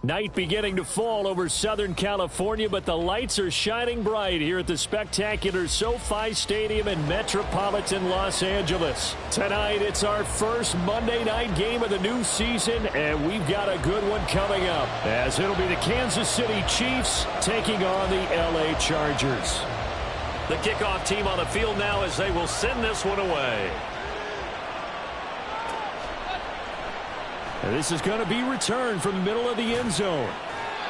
Night beginning to fall over Southern California, but the lights are shining bright here at the spectacular SoFi Stadium in metropolitan Los Angeles. Tonight, it's our first Monday night game of the new season, and we've got a good one coming up, as it'll be the Kansas City Chiefs taking on the LA Chargers. The kickoff team on the field now as they will send this one away. And this is going to be returned from the middle of the end zone.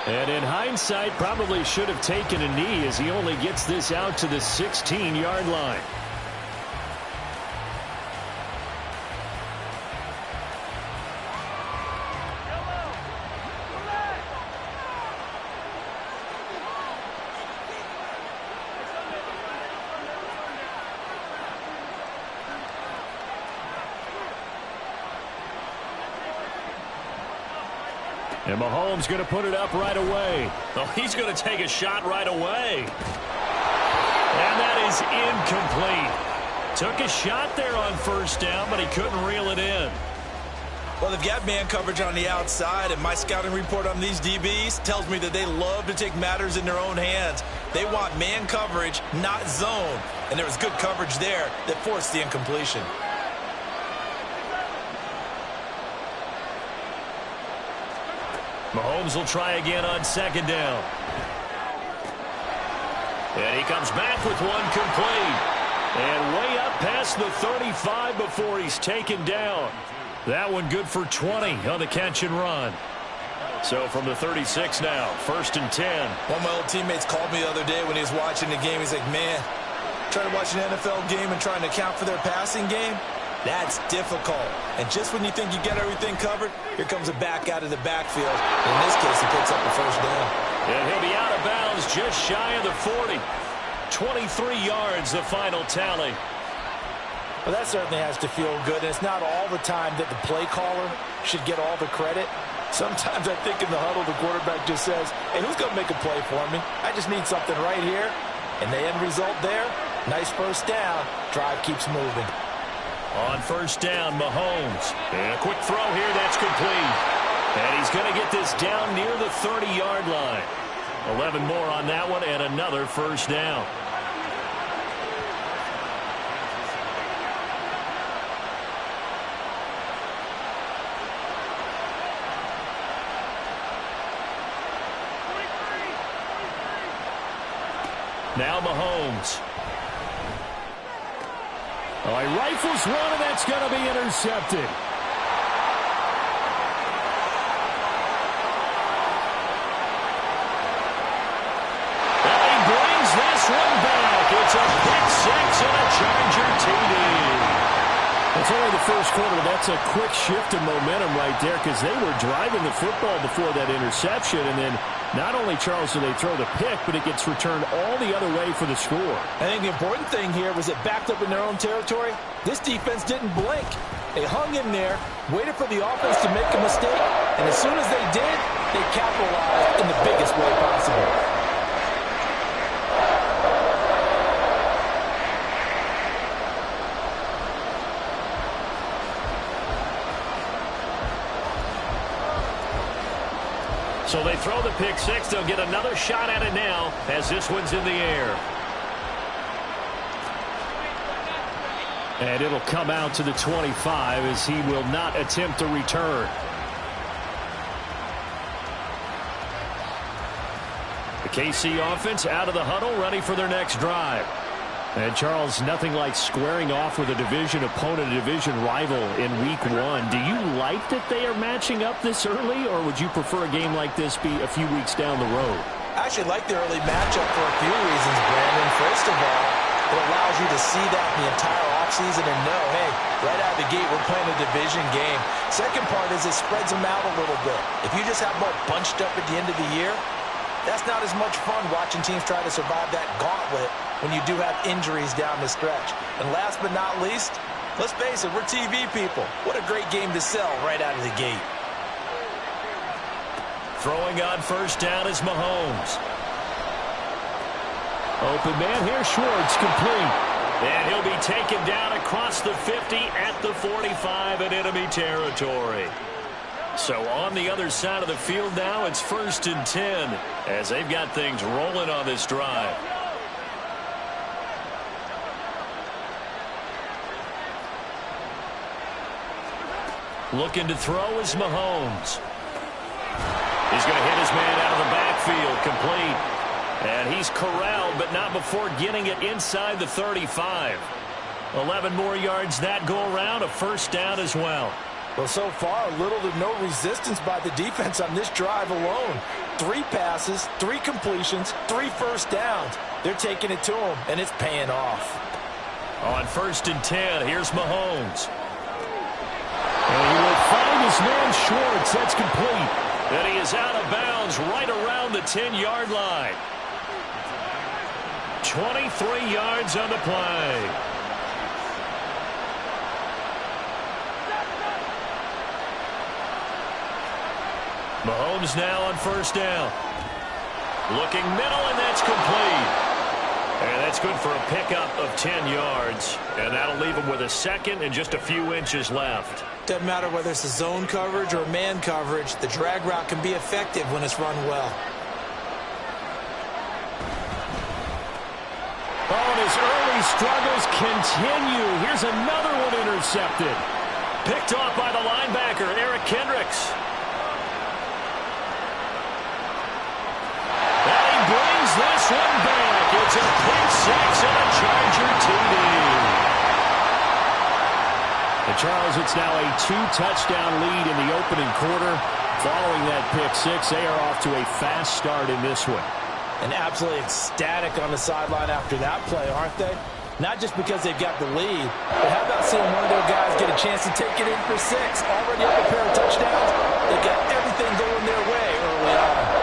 And in hindsight, probably should have taken a knee as he only gets this out to the 16-yard line. And Mahomes going to put it up right away. Oh, he's going to take a shot right away. And that is incomplete. Took a shot there on first down, but he couldn't reel it in. Well, they've got man coverage on the outside, and my scouting report on these DBs tells me that they love to take matters in their own hands. They want man coverage, not zone. And there was good coverage there that forced the incompletion. Mahomes will try again on second down. And he comes back with one complete. And way up past the 35 before he's taken down. That one good for 20 on the catch and run. So from the 36 now, 1st and 10. One of my old teammates called me the other day when he was watching the game. He's like, man, trying to watch an NFL game and trying to account for their passing game? That's difficult. And just when you think you get everything covered, here comes a back out of the backfield. In this case, he picks up the first down. And he'll be out of bounds just shy of the 40. 23 yards, the final tally. Well, that certainly has to feel good. And it's not all the time that the play caller should get all the credit. Sometimes I think in the huddle, the quarterback just says, hey, who's going to make a play for me? I just need something right here. And the end result there, nice first down. Drive keeps moving. On first down, Mahomes. And a quick throw here, that's complete. And he's going to get this down near the 30-yard line. 11 more on that one and another first down. Now Mahomes. Oh, he rifles one, and that's going to be intercepted. And he brings this one back. It's a pick six and a Charger TD. It's only the first quarter. That's a quick shift of momentum right there because they were driving the football before that interception, and then not only, Charles, do they throw the pick, but it gets returned all the other way for the score. I think the important thing here was it backed up in their own territory. This defense didn't blink. They hung in there, waited for the offense to make a mistake, and as soon as they did, they capitalized in the biggest way possible. So they throw the pick six. They'll get another shot at it now as this one's in the air. And it'll come out to the 25 as he will not attempt a return. The KC offense out of the huddle, ready for their next drive. And, Charles, nothing like squaring off with a division opponent, a division rival in week one. Do you like that they are matching up this early, or would you prefer a game like this be a few weeks down the road? I actually like the early matchup for a few reasons, Brandon. First of all, it allows you to see that the entire offseason and know, hey, right out of the gate, we're playing a division game. Second part is it spreads them out a little bit. If you just have them all bunched up at the end of the year, that's not as much fun watching teams try to survive that gauntlet when you do have injuries down the stretch. And last but not least, let's face it, we're TV people. What a great game to sell right out of the gate. Throwing on first down is Mahomes. Open man here, Schwartz, complete. And he'll be taken down across the 50 at the 45 in enemy territory. So on the other side of the field now, it's 1st and 10 as they've got things rolling on this drive. Looking to throw is Mahomes. He's going to hit his man out of the backfield, complete. And he's corralled, but not before getting it inside the 35. 11 more yards that go around, a 1st down as well. Well, so far, little to no resistance by the defense on this drive alone. 3 passes, 3 completions, 3 1st downs. They're taking it to him, and it's paying off. On 1st and 10, here's Mahomes. And he will find his man Schwartz. That's complete. And he is out of bounds right around the 10-yard line. 23 yards on the play. Mahomes now on 1st down. Looking middle, and that's complete. And that's good for a pickup of 10 yards. And that'll leave him with a 2nd and just a few inches left. Doesn't matter whether it's a zone coverage or man coverage, the drag route can be effective when it's run well. Oh, and his early struggles continue. Here's another one intercepted. Picked off by the linebacker, Eric Kendricks. And he brings this one back. It's a pick 6 and a Charger TD. And Charles, it's now a 2-touchdown lead in the opening quarter. Following that pick 6, they are off to a fast start in this one. And absolutely ecstatic on the sideline after that play, aren't they? Not just because they've got the lead, but how about seeing one of their guys get a chance to take it in for 6? Already up a pair of touchdowns. They got everything going their way early on.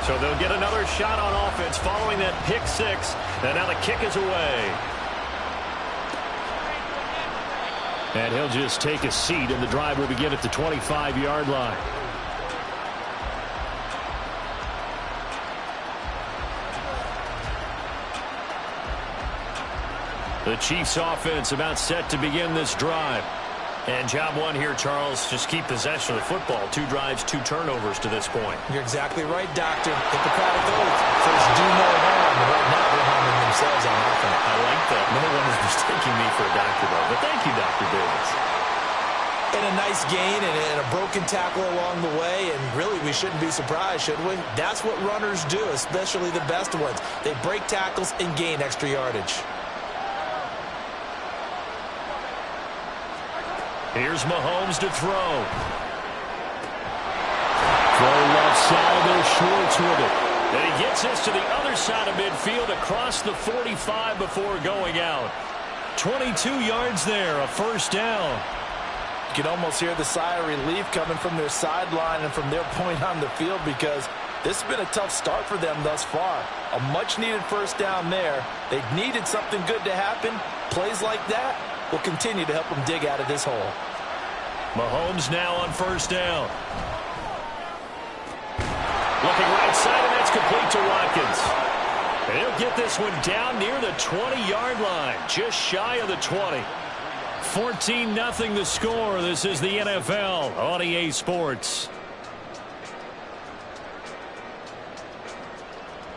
So they'll get another shot on offense following that pick 6. And now the kick is away. And he'll just take a seat, and the drive will begin at the 25-yard line. The Chiefs offense about set to begin this drive. And job one here, Charles, just keep possession of the football. 2 drives, 2 turnovers to this point. You're exactly right, Doctor. Hippocratic oath. First, do no harm. But right now, they're harming themselves on offense. I like that. No one is mistaking me for a doctor, though. But thank you, Dr. Davis. And a nice gain and a broken tackle along the way. And really, we shouldn't be surprised, should we? That's what runners do, especially the best ones. They break tackles and gain extra yardage. Here's Mahomes to throw. Throw left side, there's Schwartz with it. And he gets this to the other side of midfield across the 45 before going out. 22 yards there, a 1st down. You can almost hear the sigh of relief coming from their sideline and from their point on the field because this has been a tough start for them thus far. A much-needed 1st down there. They needed something good to happen. Plays like that will continue to help them dig out of this hole. Mahomes now on 1st down. Looking right side, and that's complete to Watkins. And he'll get this one down near the 20-yard line, just shy of the 20. 14-0 the score. This is the NFL on EA Sports.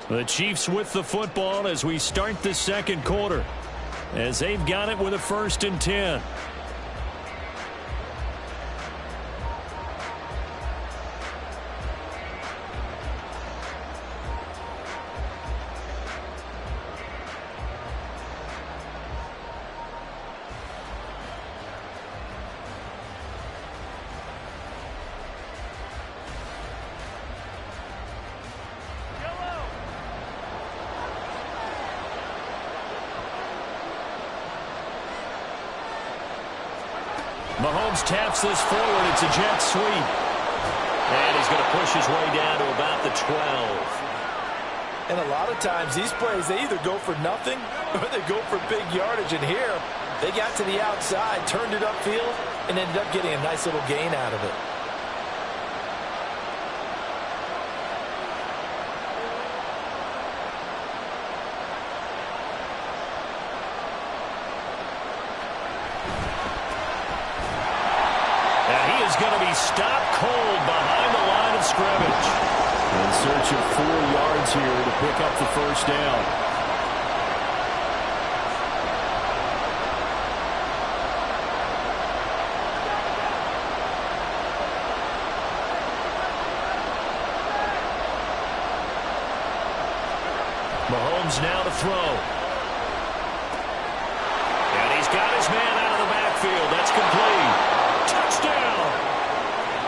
The Chiefs with the football as we start the 2nd quarter, as they've got it with a 1st and 10. Mahomes taps this forward. It's a jet sweep. And he's going to push his way down to about the 12. And a lot of times these plays, they either go for nothing or they go for big yardage. And here, they got to the outside, turned it upfield, and ended up getting a nice little gain out of it. stopped cold behind the line of scrimmage. In search of 4 yards here to pick up the first down. Mahomes now to throw. And he's got his man out of the backfield. That's complete. Touchdown!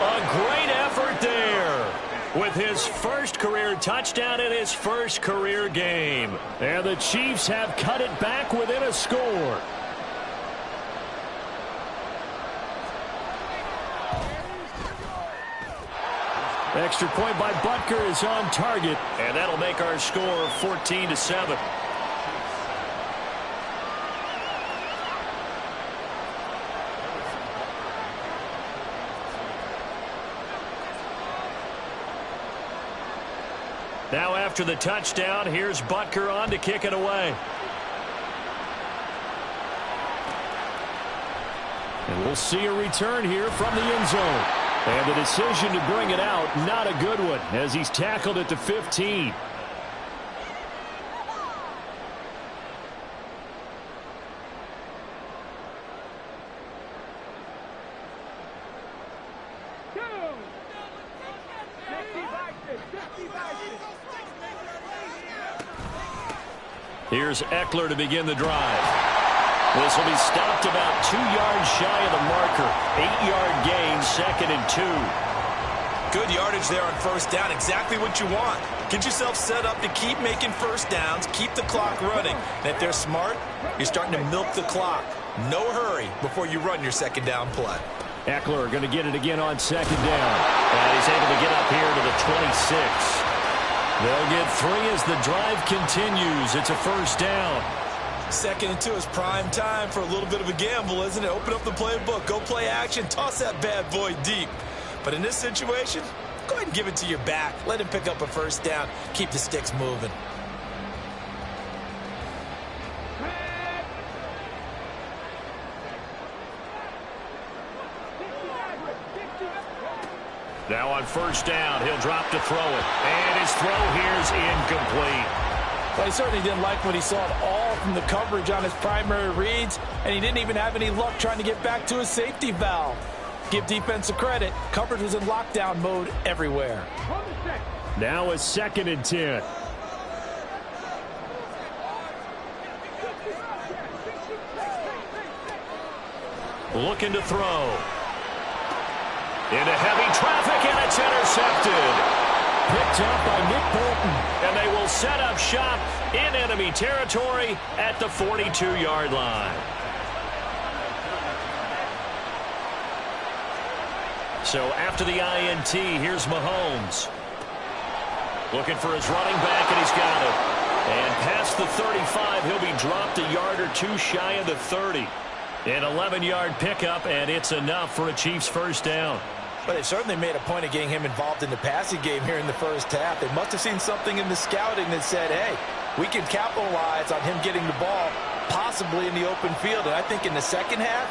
A great effort there with his first career touchdown in his first career game. And the Chiefs have cut it back within a score. Extra point by Butker is on target. And that'll make our score 14-7. Now after the touchdown, here's Butker on to kick it away. And we'll see a return here from the end zone. And the decision to bring it out, not a good one, as he's tackled at the 15. Here's Eckler to begin the drive. This will be stopped about 2 yards shy of the marker. 8-yard gain, 2nd and 2. Good yardage there on first down. Exactly what you want. Get yourself set up to keep making first downs, keep the clock running. And if they're smart, you're starting to milk the clock. No hurry before you run your second down play. Eckler going to get it again on second down. And he's able to get up here to the 26. They'll get 3 as the drive continues. It's a first down. 2nd and 2 is prime time for a little bit of a gamble, isn't it? Open up the playbook, go play action, toss that bad boy deep. But in this situation, go ahead and give it to your back. Let him pick up a first down. Keep the sticks moving. Now on first down, he'll drop to throw it. And his throw here's incomplete. Well, he certainly didn't like what he saw at all from the coverage on his primary reads, and he didn't even have any luck trying to get back to his safety valve. Give defense a credit. Coverage was in lockdown mode everywhere. Now a 2nd and 10. Looking to throw. Into heavy traffic, and it's intercepted. Picked up by Nick Bolton. And they will set up shop in enemy territory at the 42-yard line. So after the INT, here's Mahomes. Looking for his running back, and he's got it. And past the 35, he'll be dropped a yard or 2 shy of the 30. An 11-yard pickup, and it's enough for a Chiefs first down. But they certainly made a point of getting him involved in the passing game here in the first half. They must have seen something in the scouting that said, hey, we can capitalize on him getting the ball possibly in the open field. And I think in the second half,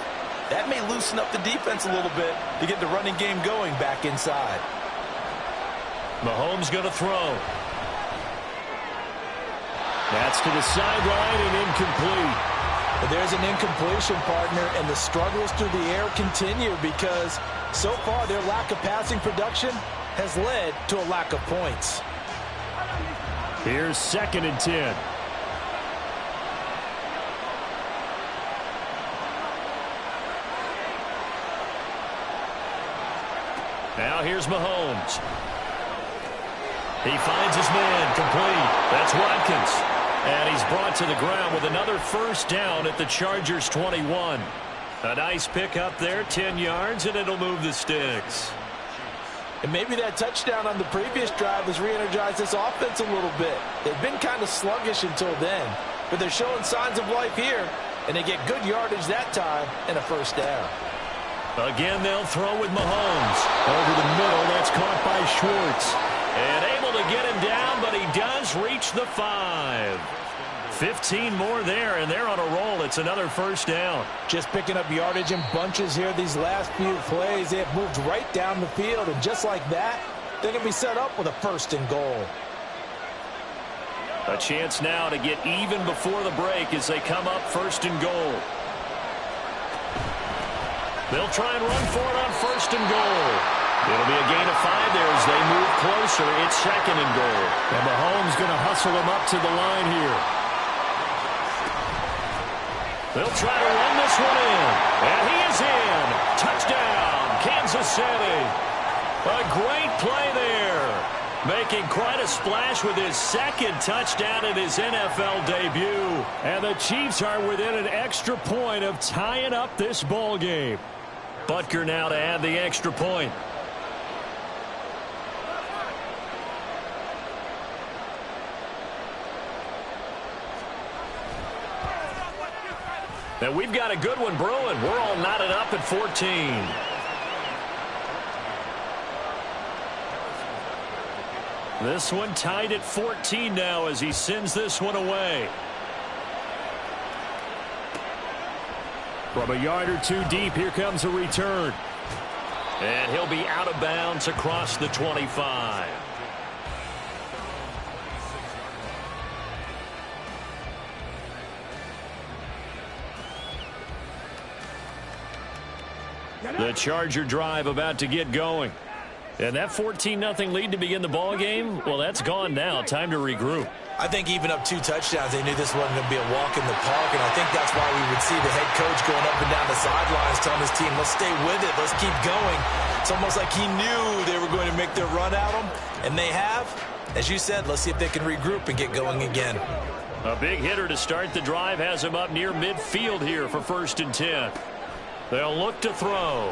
that may loosen up the defense a little bit to get the running game going back inside. Mahomes going to throw. That's to the sideline and incomplete. But there's an incompletion, partner, and the struggles through the air continue because so far their lack of passing production has led to a lack of points. Here's 2nd and 10. Now here's Mahomes. He finds his man, complete. That's Watkins. And he's brought to the ground with another first down at the Chargers' 21. A nice pickup there, 10 yards, and it'll move the sticks. And maybe that touchdown on the previous drive has re-energized this offense a little bit. They've been kind of sluggish until then, but they're showing signs of life here, and they get good yardage that time and a first down. Again, they'll throw with Mahomes. Over the middle, that's caught by Schwartz. And able to get him down, but he does reach the 5. 15 more there, and they're on a roll. It's another first down. Just picking up yardage in bunches here these last few plays. They have moved right down the field, and just like that, they're going to be set up with a first and goal. A chance now to get even before the break as they come up first and goal. They'll try and run for it on first and goal. It'll be a gain of 5 there as they move closer. It's second and goal. And Mahomes going to hustle him up to the line here. They'll try to run this one in. And he is in. Touchdown, Kansas City. A great play there. Making quite a splash with his second touchdown in his NFL debut. And the Chiefs are within an extra point of tying up this ball game. Butker now to add the extra point. Now we've got a good one brewing. We're all knotted up at 14. This one tied at 14 now as he sends this one away. From a yard or two deep, here comes a return. And he'll be out of bounds across the 25. The Charger drive about to get going. And that 14-0 lead to begin the ball game, well, that's gone now. Time to regroup. I think even up 2 touchdowns, they knew this wasn't going to be a walk in the park, and I think that's why we would see the head coach going up and down the sidelines telling his team, let's stay with it, let's keep going. It's almost like he knew they were going to make their run at him, and they have. As you said, let's see if they can regroup and get going again. A big hitter to start the drive has him up near midfield here for 1st and 10. They'll look to throw.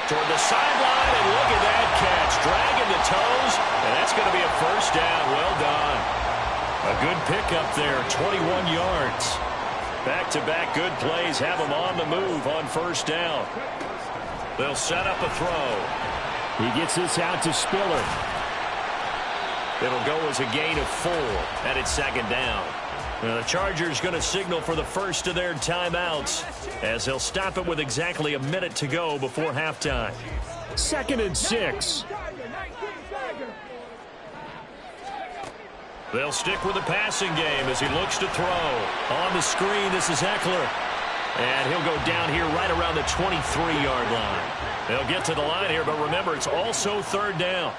Toward the sideline, and look at that catch. Dragging the toes, and that's going to be a first down. Well done. A good pickup there, 21 yards. Back-to-back good plays have them on the move on first down. They'll set up a throw. He gets this out to Spiller. It'll go as a gain of 4, and it's second down. Now the Chargers going to signal for the first of their timeouts as they'll stop it with exactly a minute to go before halftime. 2nd and 6. They'll stick with the passing game as he looks to throw. On the screen, this is Eckler. And he'll go down here right around the 23-yard line. They'll get to the line here, but remember, it's also 3rd down.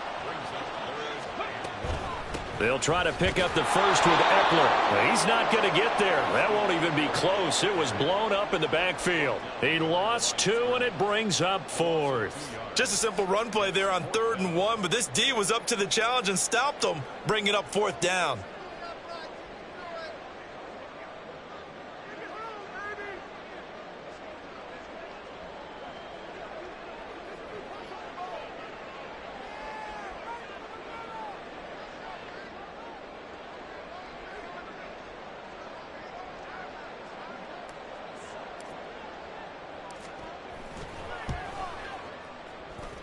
They'll try to pick up the first with Eckler. He's not going to get there. That won't even be close. It was blown up in the backfield. He lost 2, and it brings up 4th. Just a simple run play there on 3rd and 1, but this D was up to the challenge and stopped him, bringing up 4th down.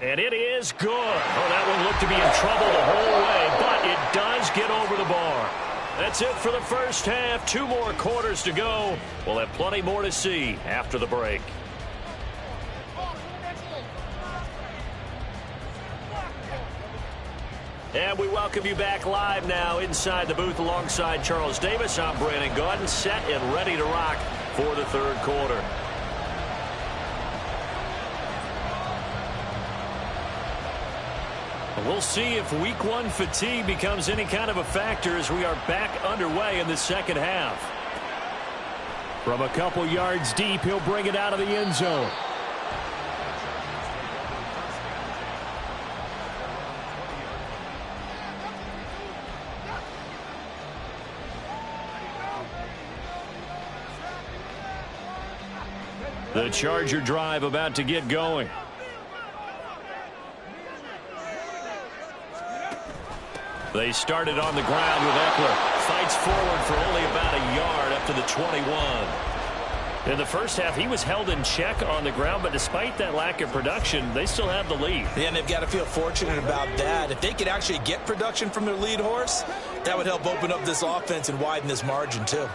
And it is good. Oh, that one looked to be in trouble the whole way, but it does get over the bar. That's it for the first half. 2 more quarters to go. We'll have plenty more to see after the break. And we welcome you back live now inside the booth alongside Charles Davis. I'm Brandon Gaudin, set and ready to rock for the 3rd quarter. We'll see if week 1 fatigue becomes any kind of a factor as we are back underway in the second half. From a couple yards deep, he'll bring it out of the end zone. The Charger drive about to get going. They started on the ground with Eckler. Fights forward for only about a yard up to the 21. In the first half, he was held in check on the ground, but despite that lack of production, they still have the lead. Yeah, and they've got to feel fortunate about that. If they could actually get production from their lead horse, that would help open up this offense and widen this margin, too.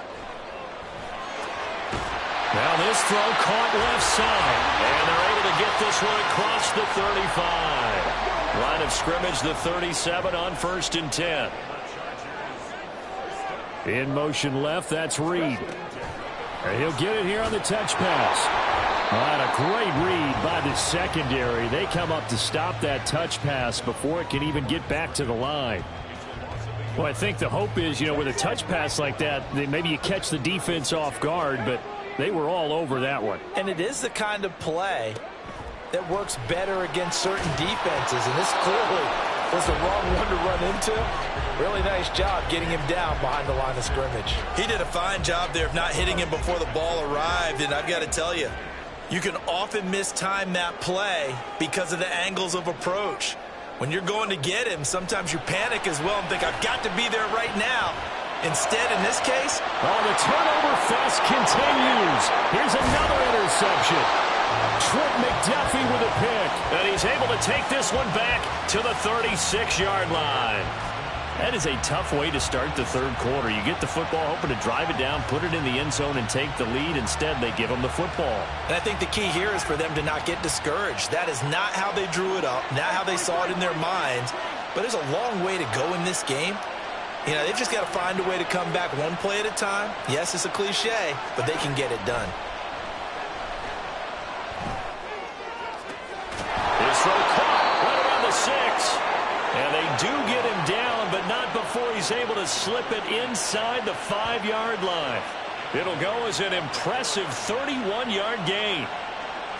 Now this throw caught left side, and they're able to get this one across the 35. Line of scrimmage, the 37 on 1st and 10. In motion left, that's Reed. And he'll get it here on the touch pass. And a great read by the secondary. They come up to stop that touch pass before it can even get back to the line. Well, I think the hope is, with a touch pass like that, maybe you catch the defense off guard, but they were all over that one. And it is the kind of play that works better against certain defenses, and this clearly was the wrong one to run into. Really nice job getting him down behind the line of scrimmage. He did a fine job there of not hitting him before the ball arrived, and I've got to tell you, you can often mistime that play because of the angles of approach. When you're going to get him, sometimes you panic as well and think, I've got to be there right now. Instead, in this case, the turnover fest continues. Here's another interception. Trent McDuffie with a pick. And he's able to take this one back to the 36-yard line. That is a tough way to start the third quarter. You get the football, hoping to drive it down, put it in the end zone, and take the lead. Instead, they give them the football. And I think the key here is for them to not get discouraged. That is not how they drew it up, not how they saw it in their minds. But there's a long way to go in this game. They've just got to find a way to come back one play at a time. Yes, it's a cliche, but they can get it done. His throw caught right around the 6. And they do get him down, but not before he's able to slip it inside the 5-yard line. It'll go as an impressive 31-yard gain.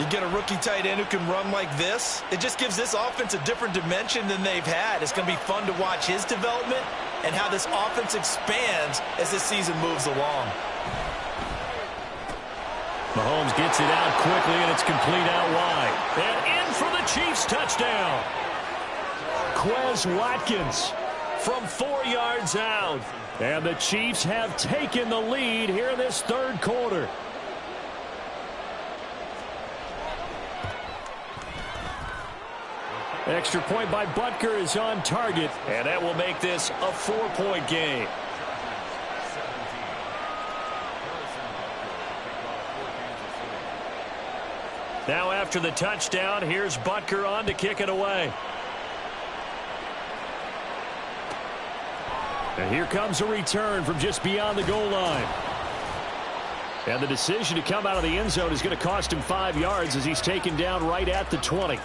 You get a rookie tight end who can run like this, it just gives this offense a different dimension than they've had. It's going to be fun to watch his development and how this offense expands as this season moves along. Mahomes gets it out quickly, and it's complete out wide. And in for the Chiefs touchdown. Quez Watkins from 4 yards out. And the Chiefs have taken the lead here in this third quarter. Extra point by Butker is on target, and that will make this a 4-point game. Now after the touchdown, here's Butker on to kick it away. And here comes a return from just beyond the goal line. And the decision to come out of the end zone is going to cost him 5 yards as he's taken down right at the 20.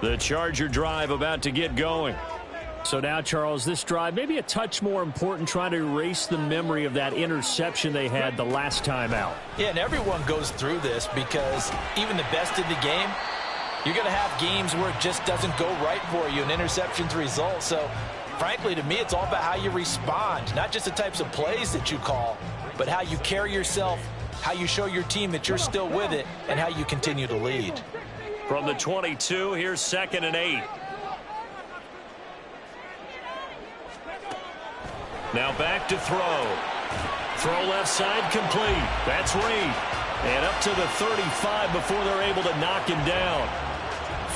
The Charger drive about to get going. So now, Charles, this drive maybe a touch more important, trying to erase the memory of that interception they had the last time out. Yeah, and everyone goes through this because even the best in the game, you're going to have games where it just doesn't go right for you, and interceptions result. So, frankly, to me, it's all about how you respond, not just the types of plays that you call, but how you carry yourself, how you show your team that you're still with it, and how you continue to lead. From the 22, here's 2nd and 8. Now back to throw. Throw left side complete. That's Reed. And up to the 35 before they're able to knock him down.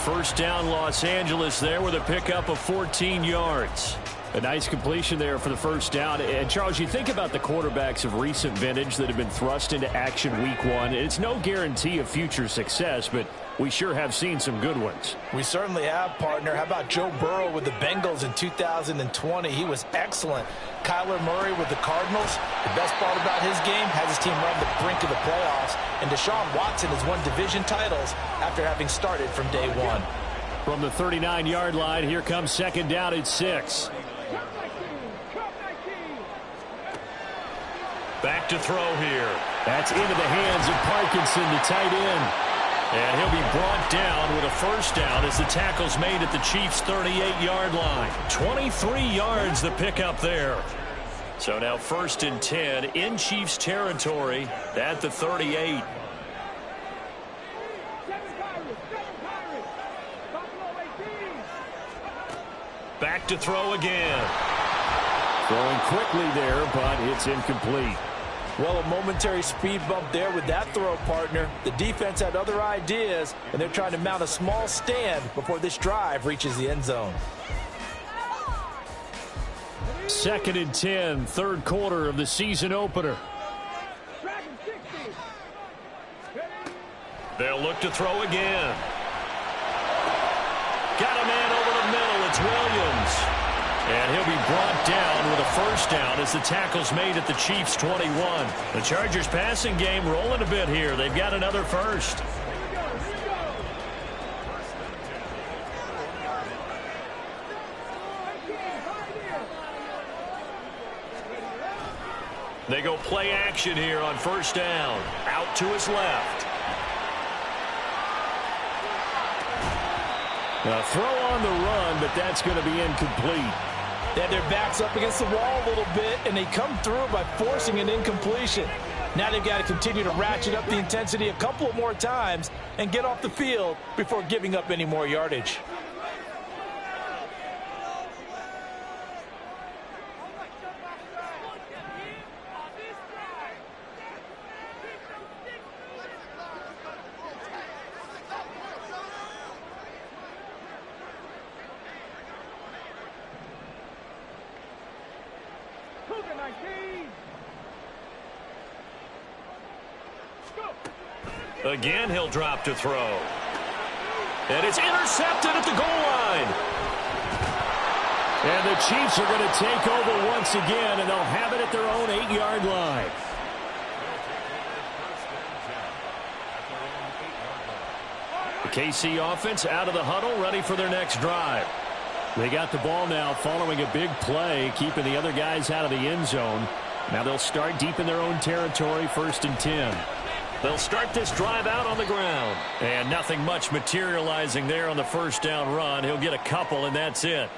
First down, Los Angeles there with a pickup of 14 yards. A nice completion there for the first down. And, Charles, you think about the quarterbacks of recent vintage that have been thrust into action week 1. It's no guarantee of future success, but we sure have seen some good ones. We certainly have, partner. How about Joe Burrow with the Bengals in 2020? He was excellent. Kyler Murray with the Cardinals. The best part about his game has his team right on the brink of the playoffs. And Deshaun Watson has won division titles after having started from day 1. From the 39-yard line, here comes 2nd down at 6. Back to throw here. That's into the hands of Parkinson, the tight end. And he'll be brought down with a first down as the tackle's made at the Chiefs' 38-yard line. 23 yards the pickup there. So now 1st and 10 in Chiefs territory at the 38. Back to throw again. Throwing quickly there, but it's incomplete. Well, a momentary speed bump there with that throw, partner. The defense had other ideas, and they're trying to mount a small stand before this drive reaches the end zone. 2nd and 10, third quarter of the season opener. They'll look to throw again. Got a man over the middle. It's Williams. And he'll be brought down with a first down as the tackle's made at the Chiefs' 21. The Chargers passing game rolling a bit here. They've got another first. They go play action here on first down. Out to his left. A throw on the run, but that's going to be incomplete. They had their backs up against the wall a little bit, and they come through by forcing an incompletion. Now they've got to continue to ratchet up the intensity a couple more times and get off the field before giving up any more yardage. Again, he'll drop to throw. And it's intercepted at the goal line. And the Chiefs are going to take over once again, and they'll have it at their own 8-yard line. The KC offense out of the huddle, ready for their next drive. They got the ball now following a big play, keeping the other guys out of the end zone. Now they'll start deep in their own territory, 1st and 10. They'll start this drive out on the ground. And nothing much materializing there on the first down run. He'll get a couple, and that's it.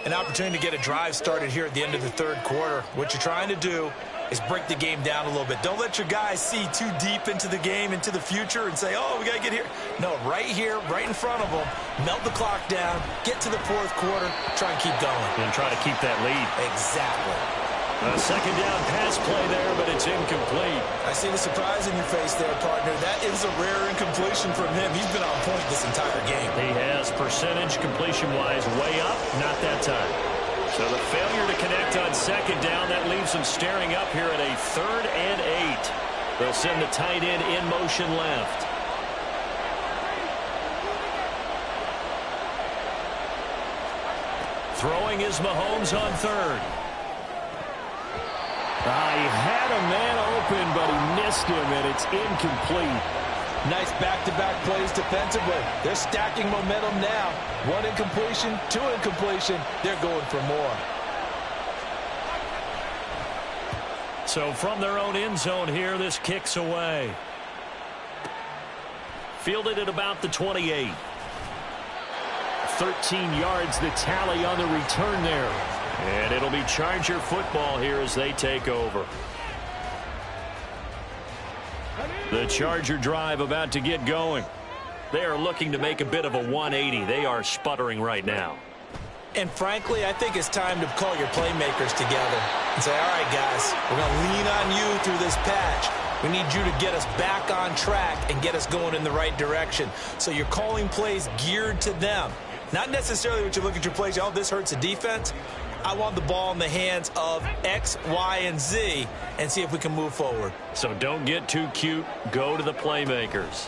An opportunity to get a drive started here at the end of the third quarter. What you're trying to do is break the game down a little bit. Don't let your guys see too deep into the game, into the future, and say, oh, we got to get here. No, right here, right in front of them, melt the clock down, get to the fourth quarter, try and keep going. And try to keep that lead. Exactly. A second down pass play there, but it's incomplete. I see the surprise in your face there, partner. That is a rare incompletion from him. He's been on point this entire game. He has percentage completion-wise way up, not that time. So the failure to connect on second down, that leaves them staring up here at a 3rd and 8. They'll send the tight end in motion left. Throwing is Mahomes on 3rd. He had a man open, but he missed him, and it's incomplete. Nice back-to-back plays defensively. They're stacking momentum now. 1 incompletion, 2 incompletion. They're going for more. So from their own end zone here, this kicks away. Fielded at about the 28. 13 yards, the tally on the return there. And it'll be Charger football here as they take over. The Charger drive about to get going. They are looking to make a bit of a 180. They are sputtering right now. And frankly, I think it's time to call your playmakers together and say, all right, guys, we're going to lean on you through this patch. We need you to get us back on track and get us going in the right direction. So you're calling plays geared to them. Not necessarily what you look at your plays, oh, this hurts the defense. I want the ball in the hands of X, Y, and Z and see if we can move forward. So don't get too cute. Go to the playmakers.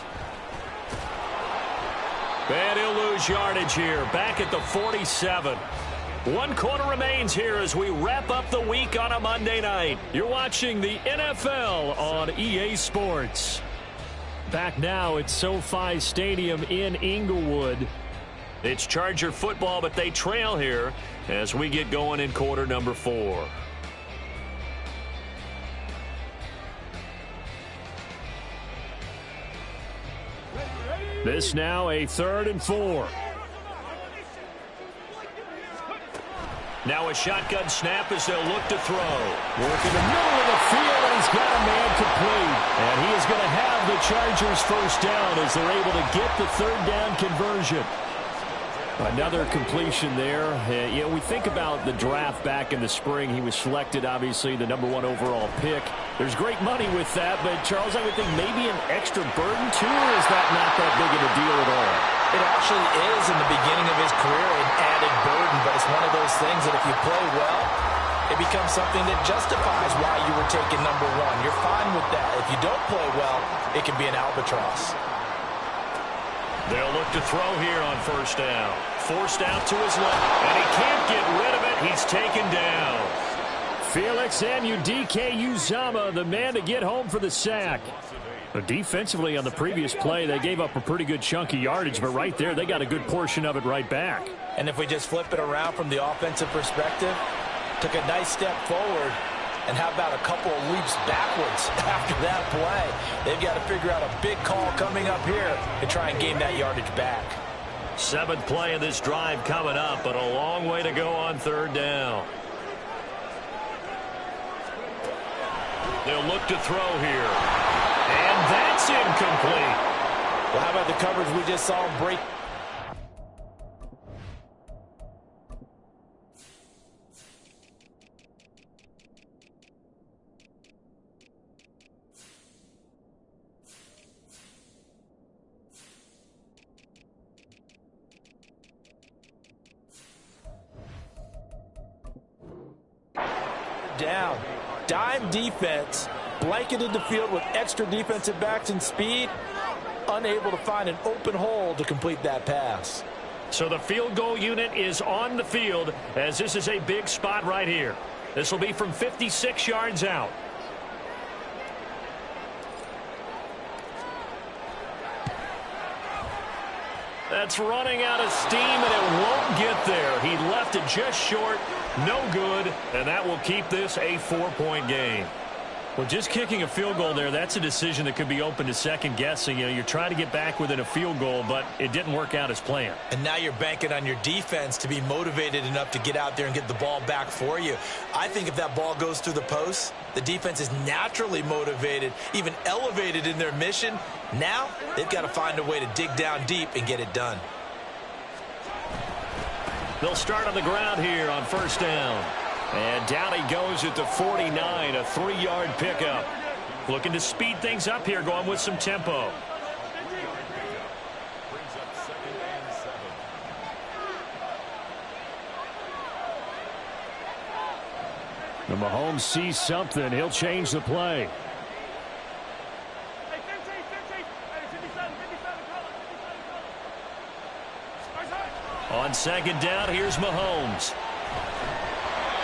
And he'll lose yardage here. Back at the 47. 1 quarter remains here as we wrap up the week on a Monday night. You're watching the NFL on EA Sports. Back now at SoFi Stadium in Inglewood. It's Charger football, but they trail here as we get going in quarter number 4. This now a 3rd and 4. Now a shotgun snap as they'll look to throw. Working the middle of the field, and he's got a man complete. And he is going to have the Chargers first down as they're able to get the 3rd down conversion. Another completion there. You know, we think about the draft back in the spring. He was selected, obviously, the #1 overall pick. There's great money with that, but, Charles, I would think maybe an extra burden, too, or is that not that big of a deal at all? It actually is in the beginning of his career an added burden, but it's one of those things that if you play well, it becomes something that justifies why you were taken #1. You're fine with that. If you don't play well, it can be an albatross. They'll look to throw here on first down. Forced out to his left, and he can't get rid of it. He's taken down. Felix Anudike-Uzomah, the man to get home for the sack. But defensively on the previous play, they gave up a pretty good chunk of yardage, but right there, they got a good portion of it right back. And if we just flip it around from the offensive perspective, took a nice step forward, and how about a couple of leaps backwards after that play? They've got to figure out a big call coming up here to try and gain that yardage back. 7th play of this drive coming up, but a long way to go on third down. They'll look to throw here. And that's incomplete. Well, how about the coverage we just saw him break? Down. Dime defense, blanketed the field with extra defensive backs and speed, unable to find an open hole to complete that pass. So the field goal unit is on the field as this is a big spot right here. This will be from 56 yards out. That's running out of steam, and it won't get there. He left it just short. No good, and that will keep this a 4-point game. Well, just kicking a field goal there, that's a decision that could be open to second guessing. You know, you're trying to get back within a field goal, but it didn't work out as planned. And now you're banking on your defense to be motivated enough to get out there and get the ball back for you. I think if that ball goes through the post, the defense is naturally motivated, even elevated in their mission. Now they've got to find a way to dig down deep and get it done. They'll start on the ground here on first down. And down he goes at the 49, a 3-yard pickup. Looking to speed things up here, going with some tempo. And Mahomes sees something. He'll change the play. On second down, here's Mahomes.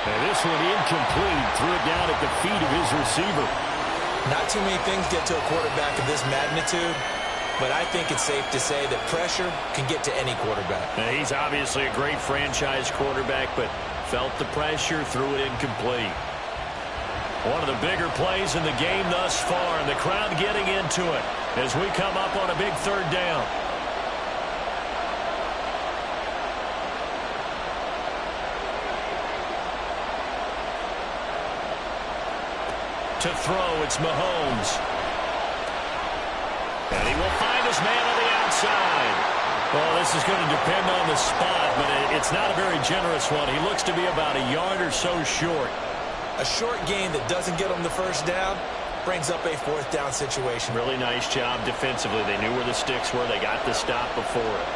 And this one incomplete. Threw it down at the feet of his receiver. Not too many things get to a quarterback of this magnitude, but I think it's safe to say that pressure can get to any quarterback. Now, he's obviously a great franchise quarterback, but felt the pressure, threw it incomplete. One of the bigger plays in the game thus far, and the crowd getting into it as we come up on a big third down. To throw, it's Mahomes. And he will find his man on the outside. Well, this is going to depend on the spot, but it's not a very generous one. He looks to be about a yard or so short. A short gain that doesn't get him the first down brings up a 4th down situation. Really nice job defensively. They knew where the sticks were. They got the stop before it.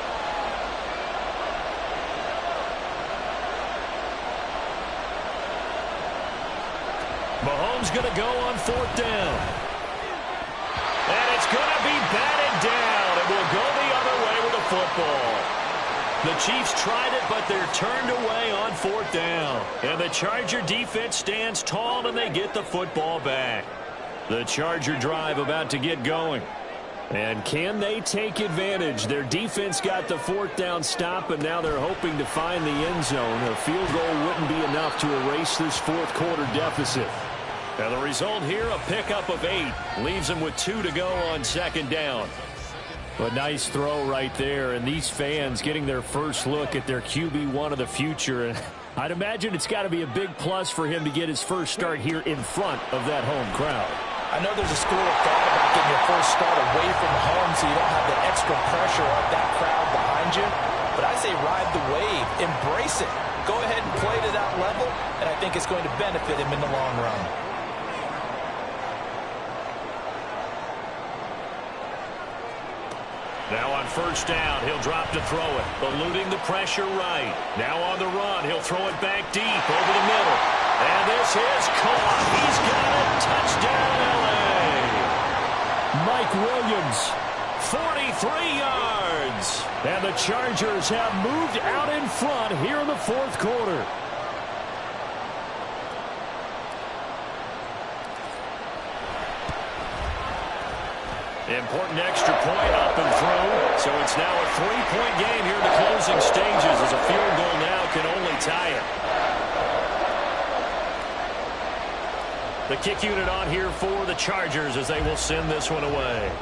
Mahomes going to go on 4th down. And it's going to be batted down. It will go the other way with the football. The Chiefs tried it, but they're turned away on 4th down. And the Charger defense stands tall, and they get the football back. The Charger drive about to get going. And can they take advantage? Their defense got the 4th down stop, and now they're hoping to find the end zone. A field goal wouldn't be enough to erase this 4th quarter deficit. Now the result here, a pickup of 8. Leaves them with 2 to go on second down. A nice throw right there, and these fans getting their first look at their QB1 of the future. And I'd imagine it's got to be a big plus for him to get his first start here in front of that home crowd. I know there's a school of thought about getting your first start away from home so you don't have the extra pressure of that crowd behind you. But I say ride the wave. Embrace it. Go ahead and play to that level, and I think it's going to benefit him in the long run. Now on first down, he'll drop to throw it. Eluding the pressure right. Now on the run, he'll throw it back deep over the middle. And this is caught. He's got it. Touchdown, L.A. Mike Williams, 43 yards. And the Chargers have moved out in front here in the fourth quarter. Important extra point up and through. So it's now a 3-point game here in the closing stages as a field goal now can only tie it. The kick unit on here for the Chargers as they will send this one away.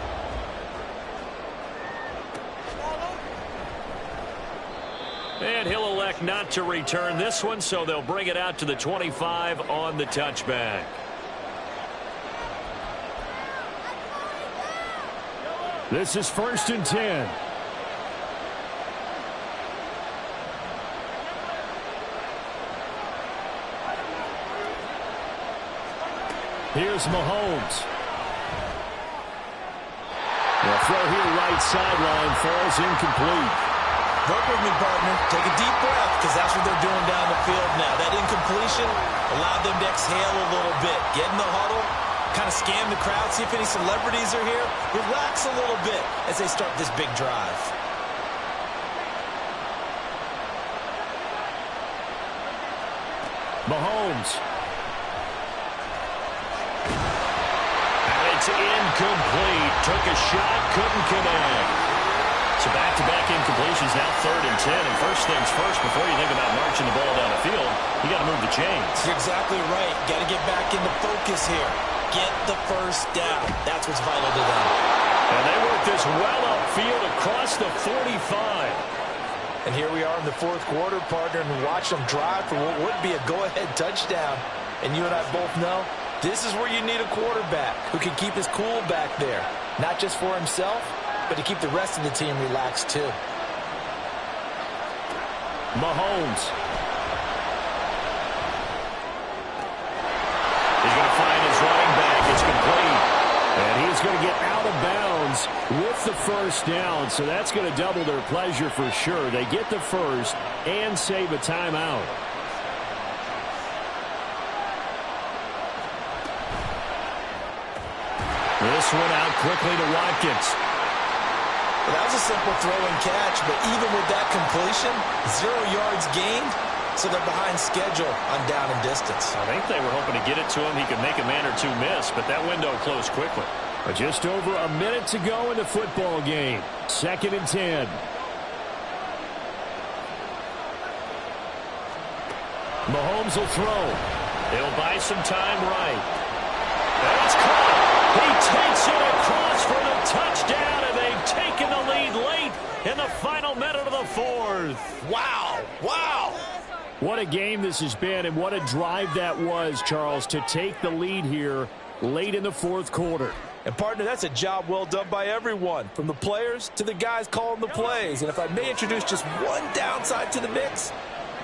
And he'll elect not to return this one, so they'll bring it out to the 25 on the touchback. This is 1st and 10. Here's Mahomes. The throw here right sideline falls incomplete. Work with me, partner. Take a deep breath because that's what they're doing down the field now. That incompletion allowed them to exhale a little bit. Get in the huddle. Kind of scan the crowd, see if any celebrities are here. Relax a little bit as they start this big drive. Mahomes. And it's incomplete. Took a shot, couldn't connect. So back-to-back incompletions, now 3rd and 10. And first things first, before you think about marching the ball down the field, you got to move the chains. You're exactly right. Got to get back into focus here. Get the first down. That's what's vital to them. And they work this well upfield across the 45. And here we are in the fourth quarter, partner, and watch them drive for what would be a go-ahead touchdown. And you and I both know this is where you need a quarterback who can keep his cool back there. Not just for himself, but to keep the rest of the team relaxed too. Mahomes. He's going to find his running back. It's complete. And he's going to get out of bounds with the first down. So that's going to double their pleasure for sure. They get the first and save a timeout. This one out quickly to Watkins. Well, that was a simple throw and catch, but even with that completion, 0 yards gained, so they're behind schedule on down and distance. I think they were hoping to get it to him. He could make a man or two miss, but that window closed quickly. Just over a minute to go in the football game. 2nd and 10. Mahomes will throw. He'll buy some time right. That's caught. He takes it across for the touchdown, and they've taken the lead late in the final minute of the fourth. Wow. Wow. What a game this has been, and what a drive that was, Charles, to take the lead here late in the fourth quarter. And, partner, that's a job well done by everyone, from the players to the guys calling the plays. And if I may introduce just one downside to the mix,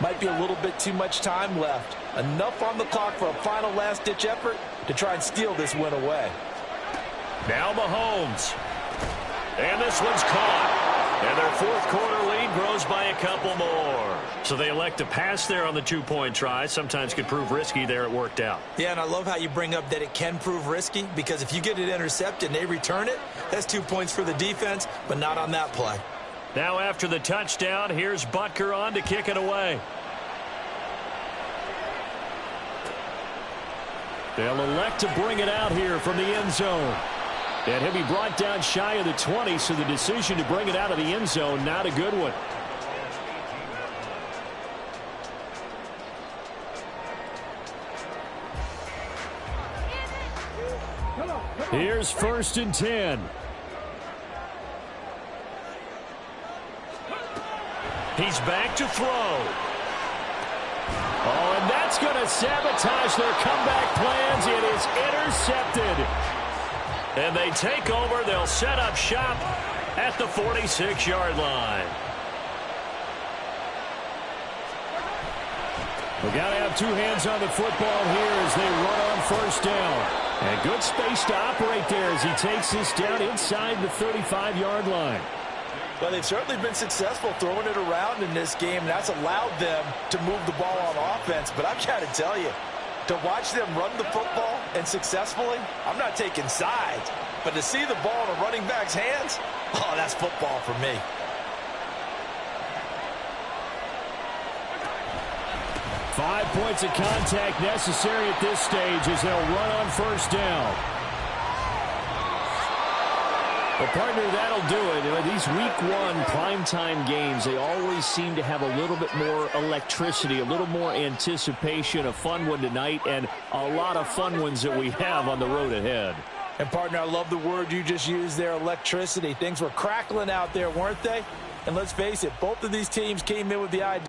might be a little bit too much time left. Enough on the clock for a final last-ditch effort to try and steal this win away. Now Mahomes. And this one's caught. And their fourth quarter lead grows by a couple more. So they elect to pass there on the 2-point try. Sometimes could prove risky there. It worked out. Yeah, and I love how you bring up that it can prove risky, because if you get it intercepted and they return it, that's 2 points for the defense, but not on that play. Now after the touchdown, here's Butker on to kick it away. They'll elect to bring it out here from the end zone. And he'll be brought down shy of the 20, so the decision to bring it out of the end zone, not a good one. Here's 1st and 10. He's back to throw. Oh, and that's That's going to sabotage their comeback plans. It is intercepted. And they take over. They'll set up shop at the 46-yard line. We got to have two hands on the football here as they run on first down. And good space to operate there as he takes this down inside the 35-yard line. Well, they've certainly been successful throwing it around in this game. That's allowed them to move the ball on offense. But I've got to tell you, to watch them run the football and successfully, I'm not taking sides. But to see the ball in a running back's hands, oh, that's football for me. Five points of contact necessary at this stage as they'll run on first down. Well, partner, that'll do it. These week one primetime games, they always seem to have a little bit more electricity, a little more anticipation. A fun one tonight, and a lot of fun ones that we have on the road ahead. And, partner, I love the word you just used there, electricity. Things were crackling out there, weren't they? And let's face it, both of these teams came in with the idea.